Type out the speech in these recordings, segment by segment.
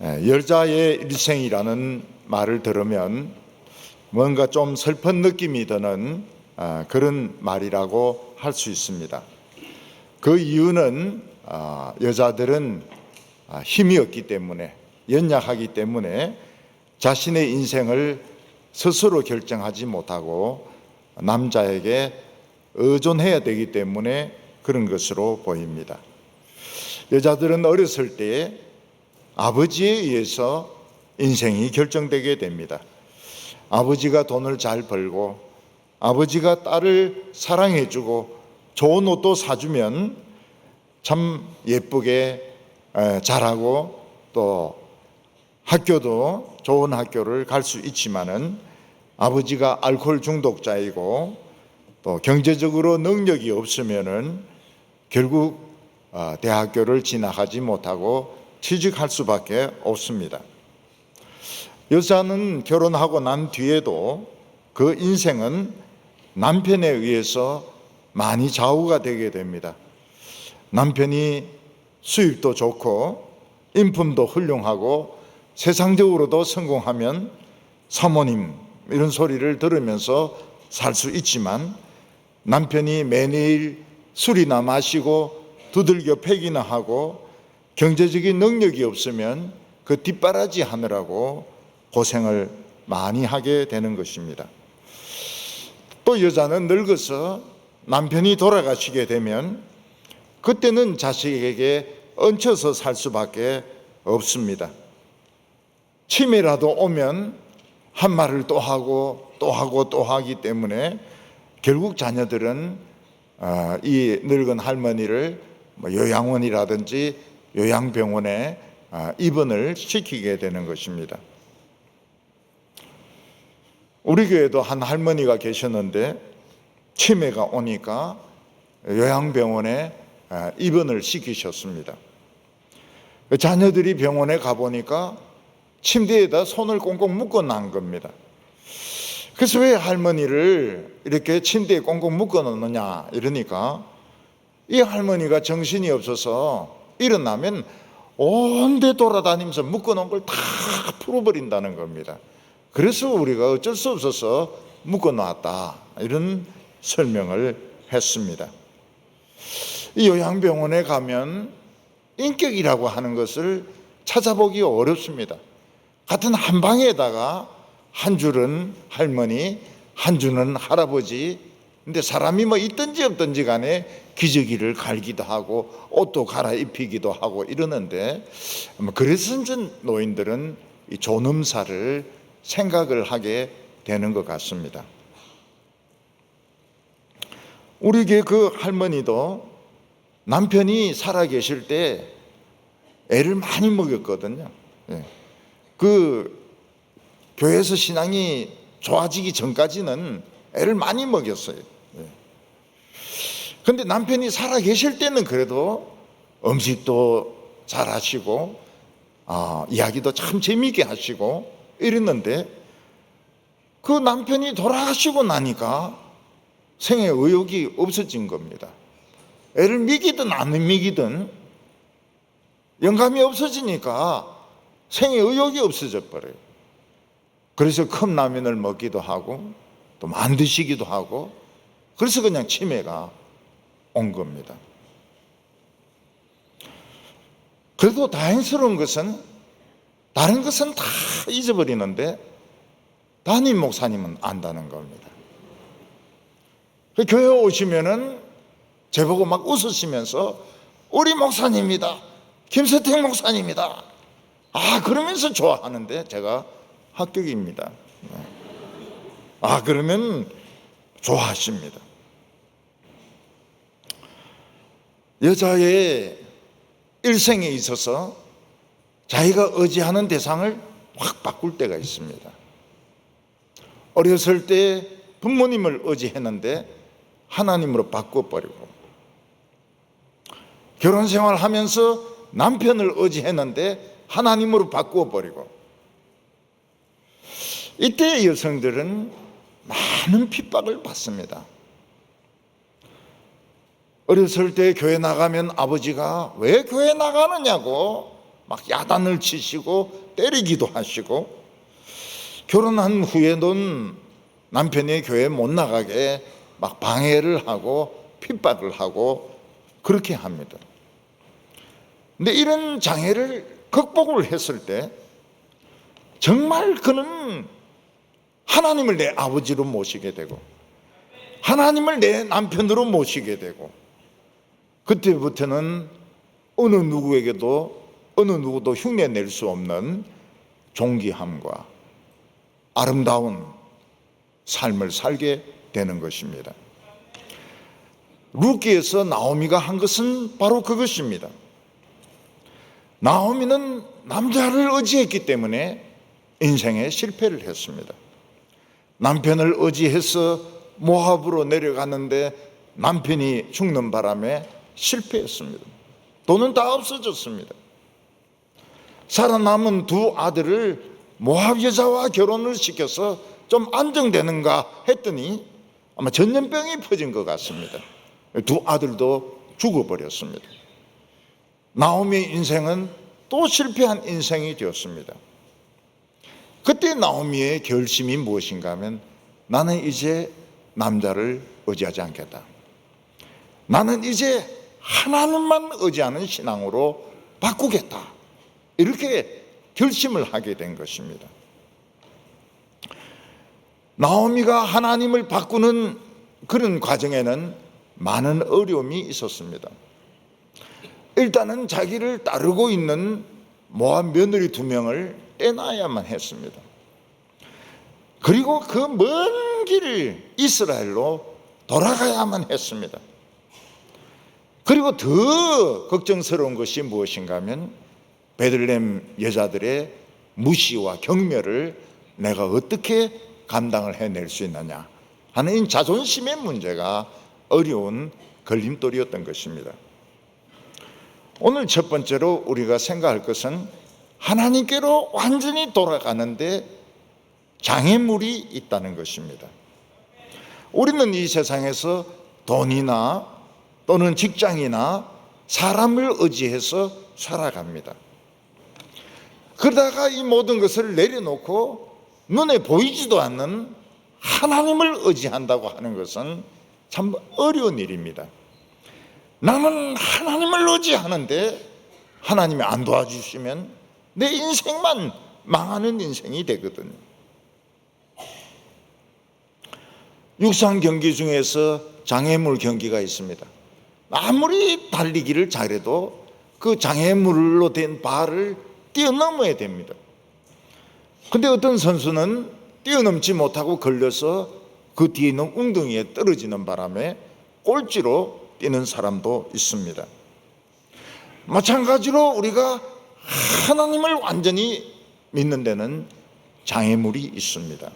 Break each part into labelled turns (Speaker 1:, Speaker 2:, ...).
Speaker 1: 여자의 일생이라는 말을 들으면 뭔가 좀 슬픈 느낌이 드는 그런 말이라고 할 수 있습니다. 그 이유는 여자들은 힘이 없기 때문에, 연약하기 때문에 자신의 인생을 스스로 결정하지 못하고 남자에게 의존해야 되기 때문에 그런 것으로 보입니다. 여자들은 어렸을 때 아버지에 의해서 인생이 결정되게 됩니다. 아버지가 돈을 잘 벌고 아버지가 딸을 사랑해주고 좋은 옷도 사주면 참 예쁘게 자라고 또 학교도 좋은 학교를 갈 수 있지만은 아버지가 알코올 중독자이고 또 경제적으로 능력이 없으면은 결국 대학교를 진학하지 못하고 취직할 수밖에 없습니다. 여자는 결혼하고 난 뒤에도 그 인생은 남편에 의해서 많이 좌우가 되게 됩니다. 남편이 수입도 좋고 인품도 훌륭하고 세상적으로도 성공하면 사모님 이런 소리를 들으면서 살 수 있지만, 남편이 매일 술이나 마시고 두들겨 패기나 하고 경제적인 능력이 없으면 그 뒷바라지 하느라고 고생을 많이 하게 되는 것입니다. 또 여자는 늙어서 남편이 돌아가시게 되면 그때는 자식에게 얹혀서 살 수밖에 없습니다. 치매라도 오면 한 말을 또 하고 또 하고 또 하기 때문에 결국 자녀들은 이 늙은 할머니를 요양원이라든지 요양병원에 입원을 시키게 되는 것입니다. 우리 교회도 한 할머니가 계셨는데 치매가 오니까 요양병원에 입원을 시키셨습니다. 자녀들이 병원에 가보니까 침대에다 손을 꽁꽁 묶어 놓은 겁니다. 그래서 왜 할머니를 이렇게 침대에 꽁꽁 묶어 놓느냐 이러니까 이 할머니가 정신이 없어서 일어나면 온데 돌아다니면서 묶어 놓은 걸 다 풀어버린다는 겁니다. 그래서 우리가 어쩔 수 없어서 묶어 놨다 이런 설명을 했습니다. 이 요양병원에 가면 인격이라고 하는 것을 찾아보기 어렵습니다. 같은 한 방에다가 한 줄은 할머니, 한 줄은 할아버지, 근데 사람이 뭐 있든지 없든지 간에 기저귀를 갈기도 하고 옷도 갈아입히기도 하고 이러는데, 그래서 이제 노인들은 이 존엄사를 생각을 하게 되는 것 같습니다. 우리 교회 그 할머니도 남편이 살아 계실 때 애를 많이 먹였거든요. 그 교회에서 신앙이 좋아지기 전까지는 애를 많이 먹였어요. 그런데 남편이 살아 계실 때는 그래도 음식도 잘 하시고 이야기도 참 재미있게 하시고 이랬는데, 그 남편이 돌아가시고 나니까 생애 의욕이 없어진 겁니다. 애를 먹이든 안 먹이든 영감이 없어지니까 생애 의욕이 없어져 버려요. 그래서 컵라면을 먹기도 하고 또 만드시기도 하고, 그래서 그냥 치매가 온 겁니다. 그래도 다행스러운 것은 다른 것은 다 잊어버리는데 담임 목사님은 안다는 겁니다. 교회 오시면은 저보고 막 웃으시면서 우리 목사님이다, 김세택 목사님이다 그러면서 좋아하는데 제가 합격입니다. 그러면 좋아하십니다. 여자의 일생에 있어서 자기가 의지하는 대상을 확 바꿀 때가 있습니다. 어렸을 때 부모님을 의지했는데 하나님으로 바꿔버리고, 결혼 생활하면서 남편을 의지했는데 하나님으로 바꾸어버리고, 이때 여성들은 많은 핍박을 받습니다. 어렸을 때 교회 나가면 아버지가 왜 교회 나가느냐고 막 야단을 치시고 때리기도 하시고, 결혼한 후에는 남편이 교회 못 나가게 막 방해를 하고 핍박을 하고 그렇게 합니다. 근데 이런 장애를 극복을 했을 때 정말 그는 하나님을 내 아버지로 모시게 되고 하나님을 내 남편으로 모시게 되고, 그때부터는 어느 누구도 흉내낼 수 없는 존귀함과 아름다운 삶을 살게 되는 것입니다. 룻기에서 나오미가 한 것은 바로 그것입니다. 나오미는 남자를 의지했기 때문에 인생에 실패를 했습니다. 남편을 의지해서 모압으로 내려가는데 남편이 죽는 바람에 실패했습니다. 돈은 다 없어졌습니다. 살아남은 두 아들을 모압 여자와 결혼을 시켜서 좀 안정되는가 했더니 아마 전염병이 퍼진 것 같습니다. 두 아들도 죽어버렸습니다. 나오미의 인생은 또 실패한 인생이 되었습니다. 그때 나오미의 결심이 무엇인가 하면, 나는 이제 남자를 의지하지 않겠다. 나는 이제 하나님만 의지하는 신앙으로 바꾸겠다. 이렇게 결심을 하게 된 것입니다. 나오미가 하나님을 바꾸는 그런 과정에는 많은 어려움이 있었습니다. 일단은 자기를 따르고 있는 모압 며느리 2명을 떼놔야만 했습니다. 그리고 그 먼 길을 이스라엘로 돌아가야만 했습니다. 그리고 더 걱정스러운 것이 무엇인가 하면, 베들레헴 여자들의 무시와 경멸을 내가 어떻게 감당을 해낼 수 있느냐 하는 이 자존심의 문제가 어려운 걸림돌이었던 것입니다. 오늘 첫 번째로 우리가 생각할 것은, 하나님께로 완전히 돌아가는데 장애물이 있다는 것입니다. 우리는 이 세상에서 돈이나 또는 직장이나 사람을 의지해서 살아갑니다. 그러다가 이 모든 것을 내려놓고 눈에 보이지도 않는 하나님을 의지한다고 하는 것은 참 어려운 일입니다. 나는 하나님을 의지하는데 하나님이 안 도와주시면 내 인생만 망하는 인생이 되거든요. 육상 경기 중에서 장애물 경기가 있습니다. 아무리 달리기를 잘해도 그 장애물로 된 발을 뛰어넘어야 됩니다. 근데 어떤 선수는 뛰어넘지 못하고 걸려서 그 뒤에 있는 웅덩이에 떨어지는 바람에 꼴찌로 뛰는 사람도 있습니다. 마찬가지로 우리가 하나님을 완전히 믿는 데는 장애물이 있습니다.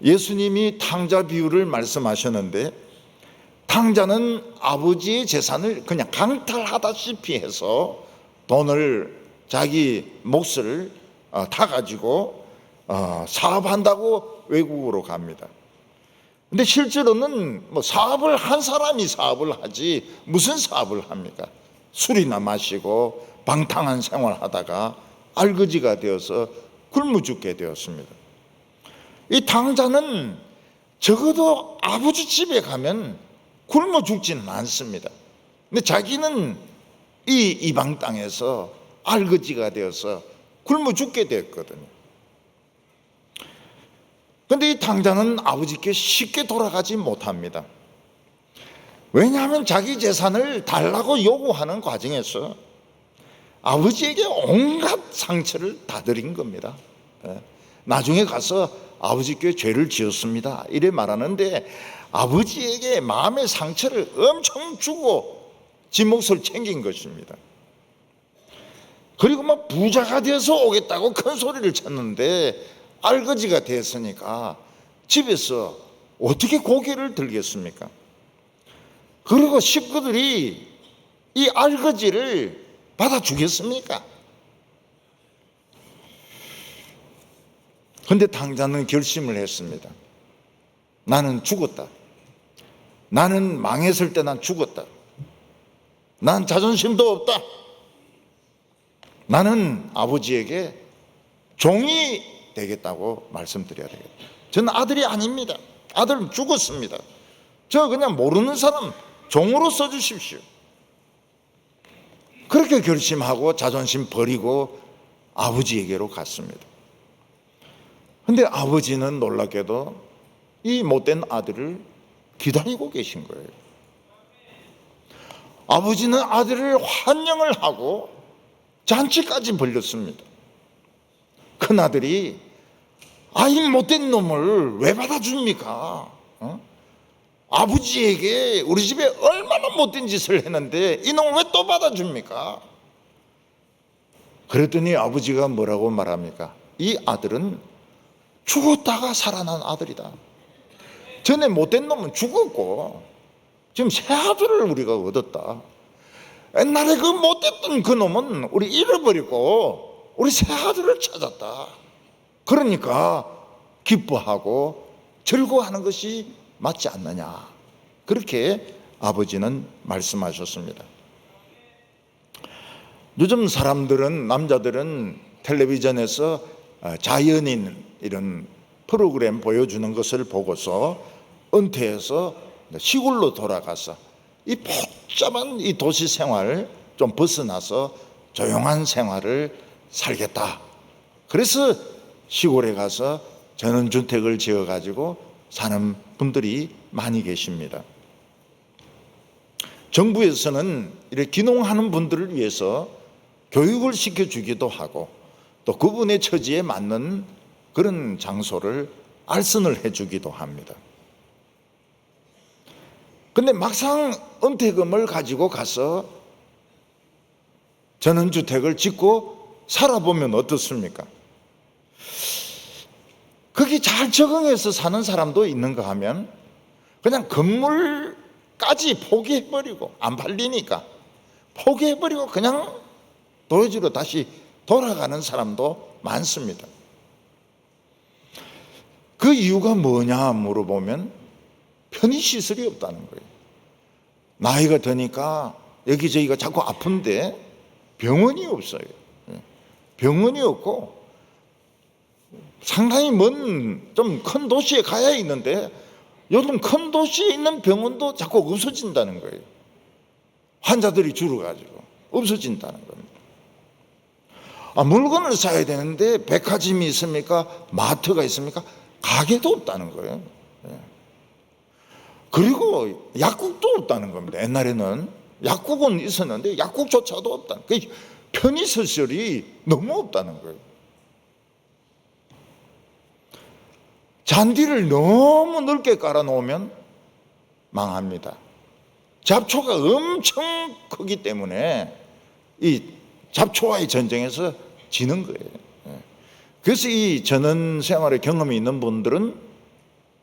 Speaker 1: 예수님이 탕자 비유를 말씀하셨는데, 탕자는 아버지의 재산을 그냥 강탈하다시피 해서 돈을, 자기 몫을 다 가지고 사업한다고 외국으로 갑니다. 근데 실제로는 사업을 한 사람이 사업을 하지 무슨 사업을 합니까? 술이나 마시고 방탕한 생활하다가 알거지가 되어서 굶어 죽게 되었습니다. 이 탕자는 적어도 아버지 집에 가면 굶어 죽지는 않습니다. 근데 자기는 이 이방 땅에서 알거지가 되어서 굶어 죽게 됐거든요. 그런데 이 탕자는 아버지께 쉽게 돌아가지 못합니다. 왜냐하면 자기 재산을 달라고 요구하는 과정에서 아버지에게 온갖 상처를 다 드린 겁니다. 나중에 가서 아버지께 죄를 지었습니다 이래 말하는데, 아버지에게 마음의 상처를 엄청 주고 지 몫을 챙긴 것입니다. 그리고 막 부자가 되어서 오겠다고 큰 소리를 쳤는데 알거지가 됐으니까 집에서 어떻게 고개를 들겠습니까? 그리고 식구들이 이 알거지를 받아주겠습니까? 그런데 탕자는 결심을 했습니다. 나는 죽었다. 나는 망했을 때 난 죽었다. 난 자존심도 없다. 나는 아버지에게 종이 되겠다고 말씀드려야 되겠다. 저는 아들이 아닙니다. 아들은 죽었습니다. 저 그냥 모르는 사람 종으로 써주십시오. 그렇게 결심하고 자존심 버리고 아버지에게로 갔습니다. 근데 아버지는 놀랍게도 이 못된 아들을 기다리고 계신 거예요. 아버지는 아들을 환영을 하고 잔치까지 벌렸습니다. 큰아들이 이 못된 놈을 왜 받아줍니까? 아버지에게 우리 집에 얼마나 못된 짓을 했는데 이 놈을 왜 또 받아줍니까? 그랬더니 아버지가 뭐라고 말합니까? 이 아들은 죽었다가 살아난 아들이다. 전에 못된 놈은 죽었고 지금 새 아들을 우리가 얻었다. 옛날에 그 못됐던 그 놈은 우리 잃어버리고 우리 새 아들을 찾았다. 그러니까 기뻐하고 즐거워하는 것이 맞지 않느냐. 그렇게 아버지는 말씀하셨습니다. 요즘 사람들은, 남자들은 텔레비전에서 자연인 이런 프로그램 보여주는 것을 보고서 은퇴해서 시골로 돌아가서 이 복잡한 이 도시 생활 좀 벗어나서 조용한 생활을 살겠다. 그래서 시골에 가서 전원주택을 지어가지고 사는 분들이 많이 계십니다. 정부에서는 이렇게 귀농하는 분들을 위해서 교육을 시켜주기도 하고 또 그분의 처지에 맞는 그런 장소를 알선을 해주기도 합니다. 근데 막상 은퇴금을 가지고 가서 전원주택을 짓고 살아보면 어떻습니까? 거기 잘 적응해서 사는 사람도 있는가 하면 그냥 건물까지 포기해버리고 안 팔리니까 포기해버리고 그냥 도시로 다시 돌아가는 사람도 많습니다. 그 이유가 뭐냐 물어보면 편의시설이 없다는 거예요. 나이가 드니까 여기저기가 자꾸 아픈데 병원이 없어요. 병원이 없고 상당히 먼 좀 큰 도시에 가야 있는데 요즘 큰 도시에 있는 병원도 자꾸 없어진다는 거예요. 환자들이 줄어가지고 없어진다는 겁니다. 물건을 사야 되는데 백화점이 있습니까? 마트가 있습니까? 가게도 없다는 거예요. 그리고 약국도 없다는 겁니다. 옛날에는 약국은 있었는데 약국조차도 없다는 거예요. 편의시설이 너무 없다는 거예요. 잔디를 너무 넓게 깔아놓으면 망합니다. 잡초가 엄청 크기 때문에 이 잡초와의 전쟁에서 지는 거예요. 그래서 이 전원 생활의 경험이 있는 분들은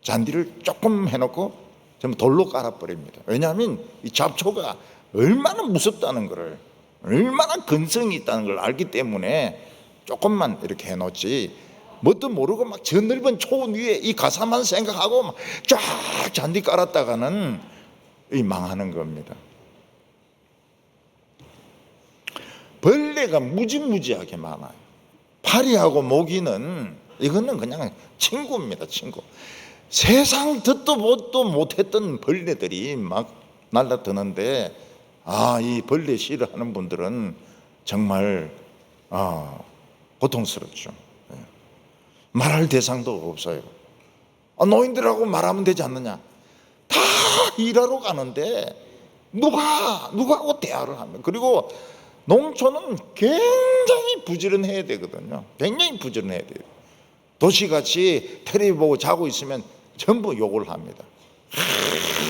Speaker 1: 잔디를 조금 해놓고 전부 돌로 깔아버립니다. 왜냐하면 이 잡초가 얼마나 무섭다는 것을, 얼마나 근성이 있다는 걸 알기 때문에 조금만 이렇게 해놓지 뭣도 모르고 막 저 넓은 초원 위에 이 가사만 생각하고 막 쫙 잔디 깔았다가는 이 망하는 겁니다. 벌레가 무지무지하게 많아요. 파리하고 모기는 이거는 그냥 친구입니다. 친구. 세상 듣도 보도 못했던 벌레들이 막 날라드는데 이 벌레 싫어하는 분들은 정말 고통스럽죠. 말할 대상도 없어요. 노인들하고 말하면 되지 않느냐. 다 일하러 가는데 누가하고 대화를 하면. 그리고 농촌은 굉장히 부지런해야 되거든요. 굉장히 부지런해야 돼요. 도시같이 텔레비 보고 자고 있으면 전부 욕을 합니다.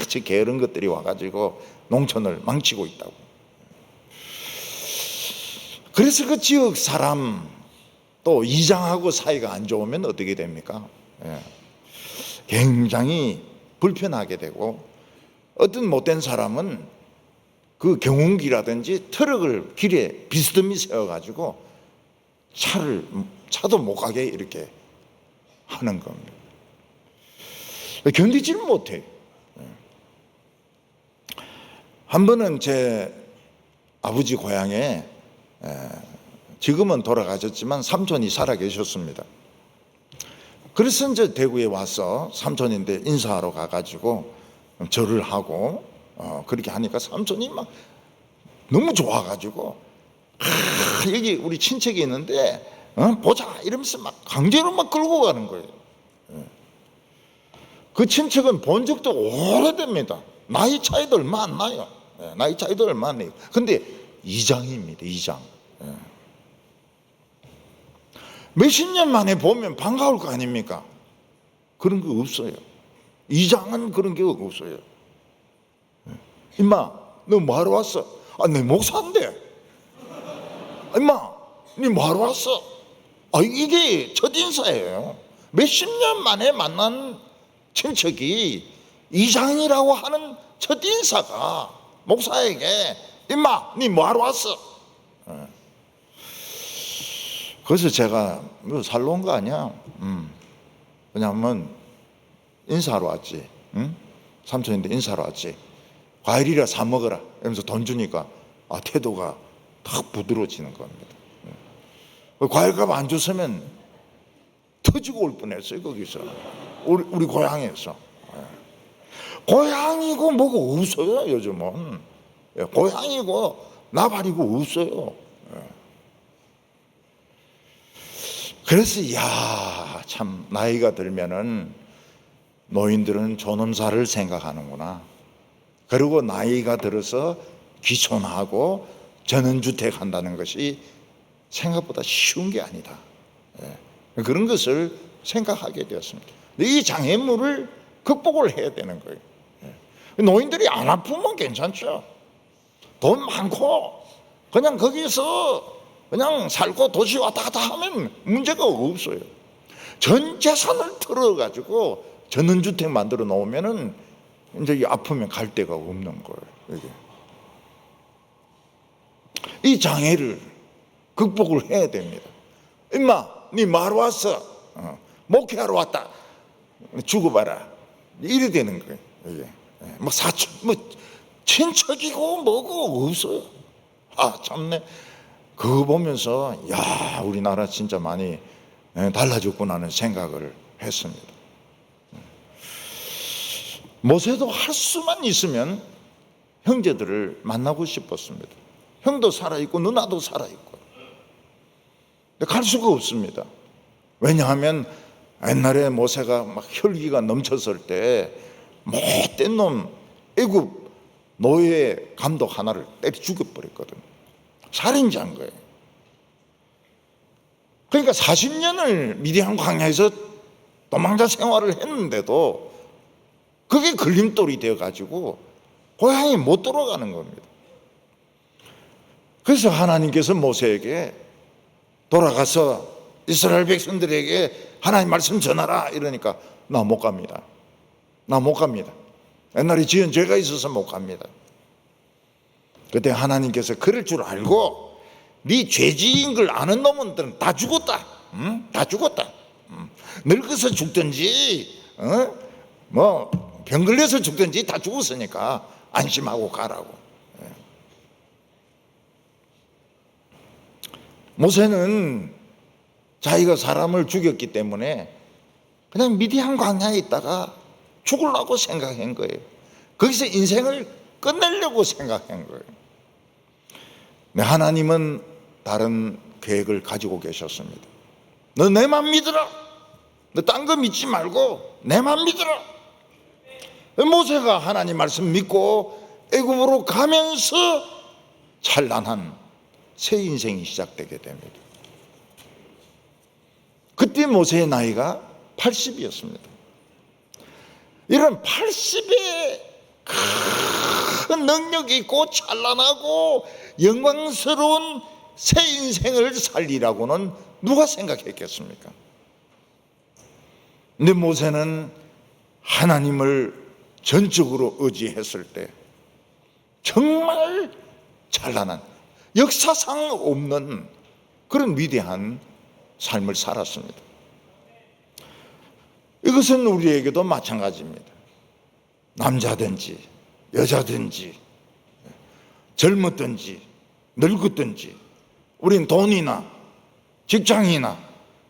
Speaker 1: 저 게으른 것들이 와가지고 농촌을 망치고 있다고. 그래서 그 지역 사람 또 이장하고 사이가 안 좋으면 어떻게 됩니까? 굉장히 불편하게 되고 어떤 못된 사람은 그 경운기라든지 트럭을 길에 비스듬히 세워가지고 차도 못 가게 이렇게 하는 겁니다. 견디질 못해요. 한 번은 제 아버지 고향에 지금은 돌아가셨지만 삼촌이 살아 계셨습니다. 그래서 이제 대구에 와서 삼촌인데 인사하러 가가지고 절을 하고 그렇게 하니까 삼촌이 막 너무 좋아가지고 여기 우리 친척이 있는데 보자 이러면서 막 강제로 막 끌고 가는 거예요. 그 친척은 본 적도 오래됩니다. 나이 차이도 얼마 안 나요. 나이 차이도 얼마 안 나요. 근데 이장입니다. 이장. 몇십 년 만에 보면 반가울 거 아닙니까? 그런 거 없어요. 이장은 그런 게 없어요. 임마, 너 뭐하러 왔어? 아, 내 목사인데. 임마, 니 뭐하러 왔어? 아, 이게 첫인사예요. 몇십 년 만에 만난 친척이 이장이라고 하는 첫인사가 목사에게 임마, 니 뭐하러 왔어? 그래서 제가 너 살러 온 거 아니야? 왜냐하면 인사하러 왔지. 삼촌인데 인사하러 왔지. 과일이라 사 먹어라 이러면서 돈 주니까 태도가 탁 부드러워지는 겁니다. 과일값 안 줬으면 터지고 올 뻔했어요. 거기서 우리 고향에서. 고향이고 뭐고 없어요. 요즘은 고향이고 나발이고 없어요. 그래서 참 나이가 들면은 노인들은 존엄사를 생각하는구나. 그리고 나이가 들어서 귀촌하고 전원주택 한다는 것이 생각보다 쉬운 게 아니다. 그런 것을 생각하게 되었습니다. 이 장애물을 극복을 해야 되는 거예요. 노인들이 안 아프면 괜찮죠. 돈 많고 그냥 거기서 그냥 살고 도시 왔다 갔다 하면 문제가 없어요. 전 재산을 털어가지고 전원주택 만들어 놓으면은 이제 아프면 갈 데가 없는 거예요. 이 장애를 극복을 해야 됩니다. 임마, 니 뭐하러 왔어? 목회하러 왔다. 죽어봐라. 이래 되는 거예요. 이게. 뭐 사촌, 뭐 친척이고 뭐고 없어요. 참네. 그거 보면서 우리나라 진짜 많이 달라졌구나 하는 생각을 했습니다. 모세도 할 수만 있으면 형제들을 만나고 싶었습니다. 형도 살아있고 누나도 살아있고. 근데 갈 수가 없습니다. 왜냐하면 옛날에 모세가 막 혈기가 넘쳤을 때 못된 놈 애굽 노예 감독 하나를 때려 죽여버렸거든요. 살인자인 거예요. 그러니까 40년을 미디안 광야에서 도망자 생활을 했는데도 그게 걸림돌이 되어가지고 고향에 못 돌아가는 겁니다. 그래서 하나님께서 모세에게 돌아가서 이스라엘 백성들에게 하나님 말씀 전하라 이러니까 나 못 갑니다. 나 못 갑니다. 옛날에 지은 죄가 있어서 못 갑니다. 그때 하나님께서 그럴 줄 알고 네 죄지인 걸 아는 놈들은 다 죽었다. 다 죽었다. 늙어서 죽든지 뭐 병 걸려서 죽든지 다 죽었으니까 안심하고 가라고. 모세는 자기가 사람을 죽였기 때문에 그냥 미디안 광야에 있다가 죽으려고 생각한 거예요. 거기서 인생을 끝내려고 생각한 거예요. 하나님은 다른 계획을 가지고 계셨습니다. 너 내만 믿어라. 너 딴 거 믿지 말고 내만 믿어라. 모세가 하나님 말씀 믿고 애굽으로 가면서 찬란한 새 인생이 시작되게 됩니다. 그때 모세의 나이가 80이었습니다. 이런 80의 큰 능력이 있고 찬란하고 영광스러운 새 인생을 살리라고는 누가 생각했겠습니까? 근데 모세는 하나님을 전적으로 의지했을 때 정말 찬란한 역사상 없는 그런 위대한 삶을 살았습니다. 이것은 우리에게도 마찬가지입니다. 남자든지 여자든지 젊었든지 늙었든지 우린 돈이나 직장이나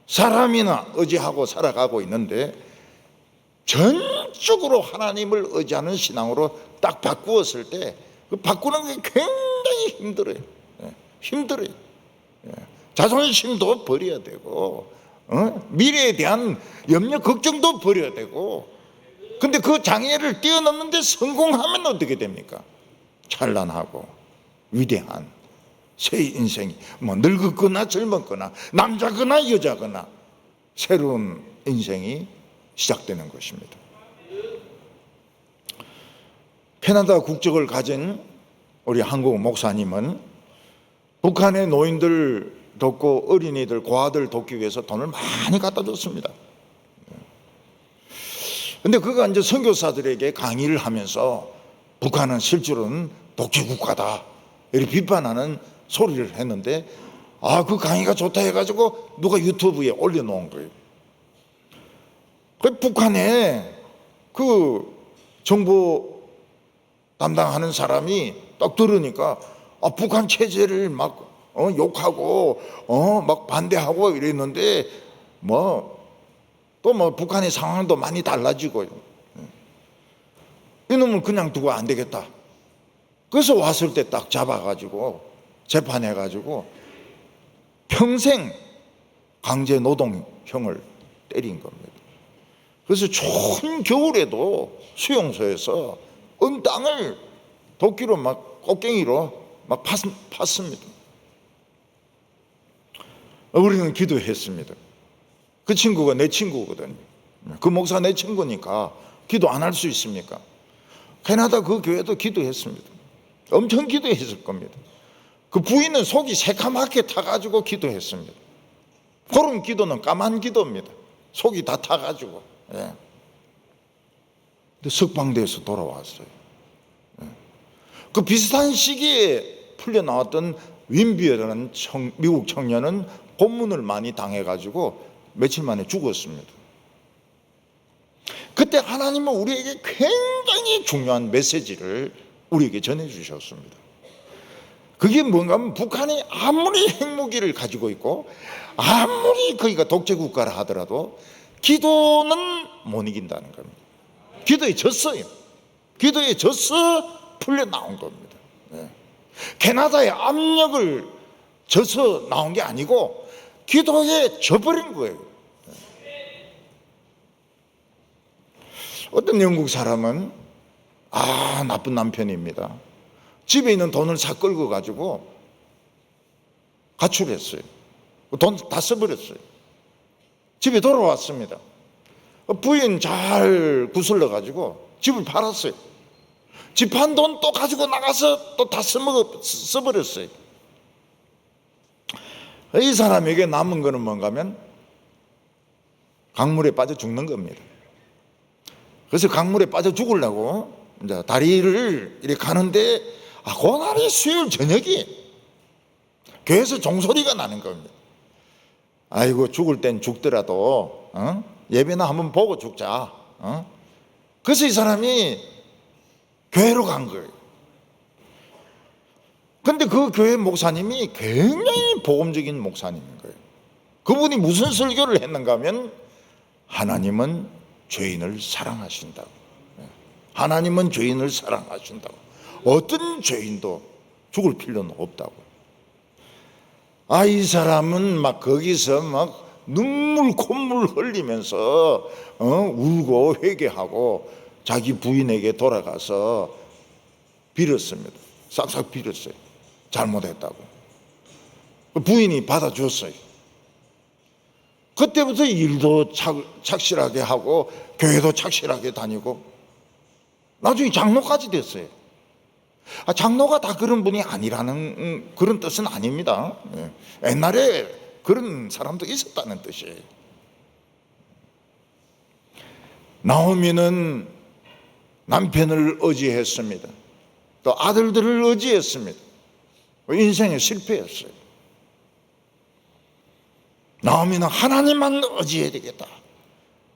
Speaker 1: 사람이나 의지하고 살아가고 있는데 전적으로 하나님을 의지하는 신앙으로 딱 바꾸었을 때 그 바꾸는 게 굉장히 힘들어요. 힘들어요. 자존심도 버려야 되고 미래에 대한 염려 걱정도 버려야 되고, 근데 그 장애를 뛰어넘는데 성공하면 어떻게 됩니까? 찬란하고 위대한 새 인생이, 뭐 늙었거나 젊었거나 남자거나 여자거나 새로운 인생이 시작되는 것입니다. 캐나다 국적을 가진 우리 한국 목사님은 북한의 노인들 돕고 어린이들 고아들 돕기 위해서 돈을 많이 갖다 줬습니다. 근데 그가 이제 선교사들에게 강의를 하면서 북한은 실제로는 독재 국가다 이렇게 비판하는 소리를 했는데, 그 강의가 좋다 해가지고 누가 유튜브에 올려놓은 거예요. 그 북한에 그 정보 담당하는 사람이 딱 들으니까 북한 체제를 막 욕하고 막 반대하고 이랬는데 또 북한의 상황도 많이 달라지고, 이놈은 그냥 두고 안 되겠다. 그래서 왔을 때 딱 잡아가지고 재판해가지고 평생 강제 노동형을 때린 겁니다. 그래서 추운 겨울에도 수용소에서 땅을 도끼로 막 꽃갱이로 막 팠습니다. 우리는 기도했습니다. 그 친구가 내 친구거든요. 그 목사 내 친구니까 기도 안 할 수 있습니까? 캐나다 그 교회도 기도했습니다. 엄청 기도했을 겁니다. 그 부인은 속이 새카맣게 타가지고 기도했습니다. 그런 기도는 까만 기도입니다. 속이 다 타가지고. 근데 석방돼서 돌아왔어요. 그 비슷한 시기에 풀려 나왔던 윈비어라는 미국 청년은 고문을 많이 당해가지고 며칠 만에 죽었습니다. 그때 하나님은 우리에게 굉장히 중요한 메시지를 우리에게 전해주셨습니다. 그게 뭔가 하면 북한이 아무리 핵무기를 가지고 있고 아무리 거기가 독재국가라 하더라도 기도는 못 이긴다는 겁니다. 기도에 졌어요. 기도에 져서 풀려 나온 겁니다. 캐나다의 압력을 져서 나온 게 아니고 기도에 져버린 거예요. 어떤 영국 사람은 나쁜 남편입니다. 집에 있는 돈을 다 끌고 가지고 가출했어요. 돈 다 써버렸어요. 집에 돌아왔습니다. 부인 잘 구슬러 가지고 집을 팔았어요. 집 판 돈 또 가지고 나가서 또 다 써버렸어요. 이 사람에게 남은 거는 뭔가 하면 강물에 빠져 죽는 겁니다. 그래서 강물에 빠져 죽으려고 이제 다리를 이렇게 가는데 그날이 수요일 저녁이 교회에서 종소리가 나는 겁니다. 아이고 죽을 땐 죽더라도 예배나 한번 보고 죽자. 그래서 이 사람이 교회로 간 거예요. 근데 그 교회 목사님이 굉장히 복음적인 목사님인 거예요. 그분이 무슨 설교를 했는가 하면 하나님은 죄인을 사랑하신다고. 하나님은 죄인을 사랑하신다고. 어떤 죄인도 죽을 필요는 없다고. 이 사람은 막 거기서 막 눈물 콧물 흘리면서 울고 회개하고 자기 부인에게 돌아가서 빌었습니다. 싹싹 빌었어요. 잘못했다고. 부인이 받아줬어요. 그때부터 일도 착실하게 하고 교회도 착실하게 다니고 나중에 장로까지 됐어요. 장로가 다 그런 분이 아니라는 그런 뜻은 아닙니다. 옛날에 그런 사람도 있었다는 뜻이에요. 나오미는 남편을 의지했습니다. 또 아들들을 의지했습니다. 인생에 실패했어요. 나오미는 하나님만 의지해야 되겠다.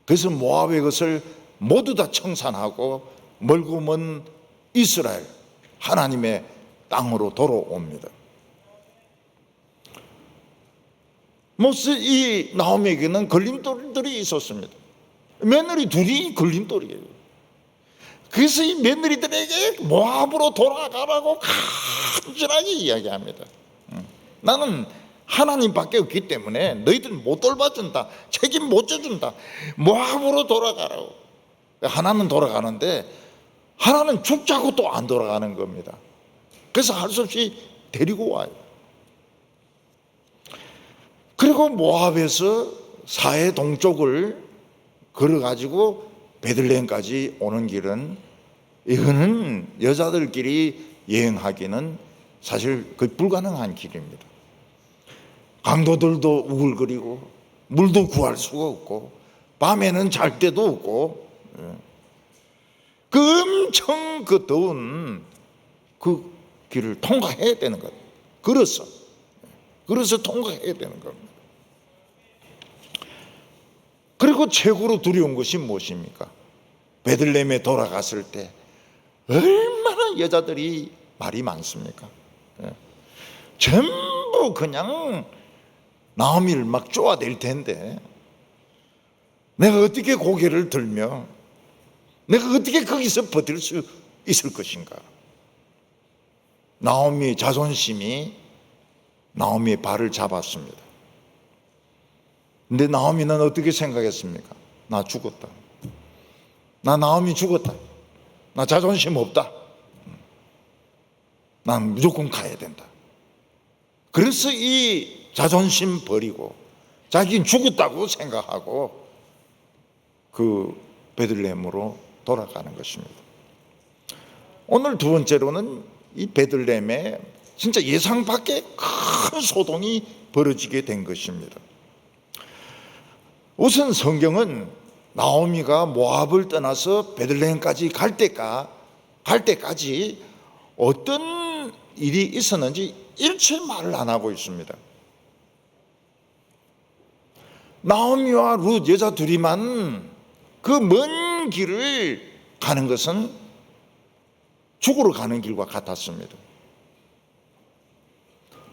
Speaker 1: 그래서 모압의 것을 모두 다 청산하고 멀고 먼 이스라엘 하나님의 땅으로 돌아옵니다. 이 나오미에게는 걸림돌들이 있었습니다. 며느리 둘이 걸림돌이에요. 그래서 이 며느리들에게 모압으로 돌아가라고 간절하게 이야기합니다. 나는 하나님밖에 없기 때문에 너희들 못 돌봐준다, 책임 못 져준다, 모압으로 돌아가라고. 하나는 돌아가는데 하나는 죽자고 또 안 돌아가는 겁니다. 그래서 할 수 없이 데리고 와요. 그리고 모압에서 사해 동쪽을 걸어가지고 베들레헴까지 오는 길은, 이거는 여자들끼리 여행하기는 사실 거의 불가능한 길입니다. 강도들도 우글거리고 물도 구할 수가 없고 밤에는 잘 데도 없고, 그 엄청 그 더운 그 길을 통과해야 되는 것. 걸어서 통과해야 되는 겁니다. 그리고 최고로 두려운 것이 무엇입니까? 베들레헴에 돌아갔을 때 얼마나 여자들이 말이 많습니까? 전부 그냥 나오미를 막 쪼아댈 텐데, 내가 어떻게 고개를 들며 내가 어떻게 거기서 버틸 수 있을 것인가? 나오미의 자존심이 나오미의 발을 잡았습니다. 근데 나오미는 어떻게 생각했습니까? 나 죽었다. 나 나오미 죽었다. 나 자존심 없다. 난 무조건 가야 된다. 그래서 이 자존심 버리고 자기는 죽었다고 생각하고 그 베들레헴으로 돌아가는 것입니다. 오늘 두 번째로는 이 베들레헴에 진짜 예상 밖의 큰 소동이 벌어지게 된 것입니다. 우선 성경은 나오미가 모압을 떠나서 베들레헴까지 갈 때까지 어떤 일이 있었는지 일체 말을 안 하고 있습니다. 나오미와 룻 여자 둘이만 그 먼 길을 가는 것은 죽으러 가는 길과 같았습니다.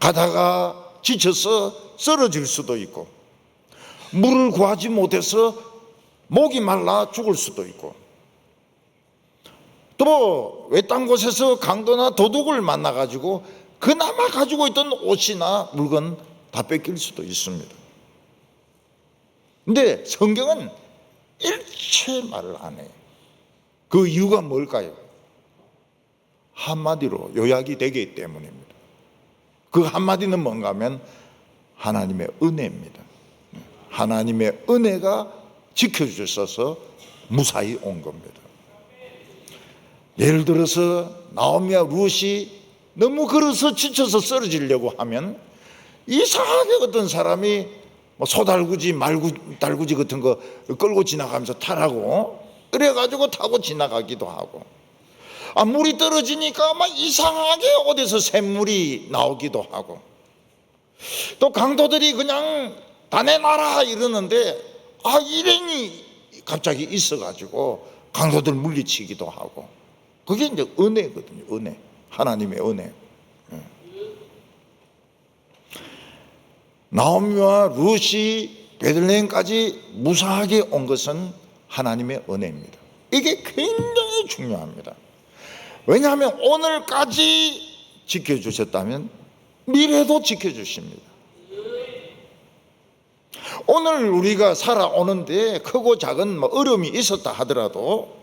Speaker 1: 가다가 지쳐서 쓰러질 수도 있고, 물을 구하지 못해서 목이 말라 죽을 수도 있고, 또 외딴 곳에서 강도나 도둑을 만나가지고 그나마 가지고 있던 옷이나 물건 다 뺏길 수도 있습니다. 근데 성경은 일체 말을 안 해요. 그 이유가 뭘까요? 한마디로 요약이 되기 때문입니다. 그 한마디는 뭔가 하면 하나님의 은혜입니다. 하나님의 은혜가 지켜주셔서 무사히 온 겁니다. 예를 들어서 나오미와 룻이 너무 걸어서 지쳐서 쓰러지려고 하면 이상하게 어떤 사람이 소달구지 말달구지 같은 거 끌고 지나가면서 타라고 그래가지고 타고 지나가기도 하고, 물이 떨어지니까 막 이상하게 어디서 샘물이 나오기도 하고, 또 강도들이 그냥 다 내놔라 이러는데 일행이 갑자기 있어가지고 강도들 물리치기도 하고, 그게 이제 은혜거든요. 은혜, 하나님의 은혜. 나오미와 룻이 베들레헴까지 무사하게 온 것은 하나님의 은혜입니다. 이게 굉장히 중요합니다. 왜냐하면 오늘까지 지켜주셨다면 미래도 지켜주십니다. 오늘 우리가 살아오는데 크고 작은 어려움이 있었다 하더라도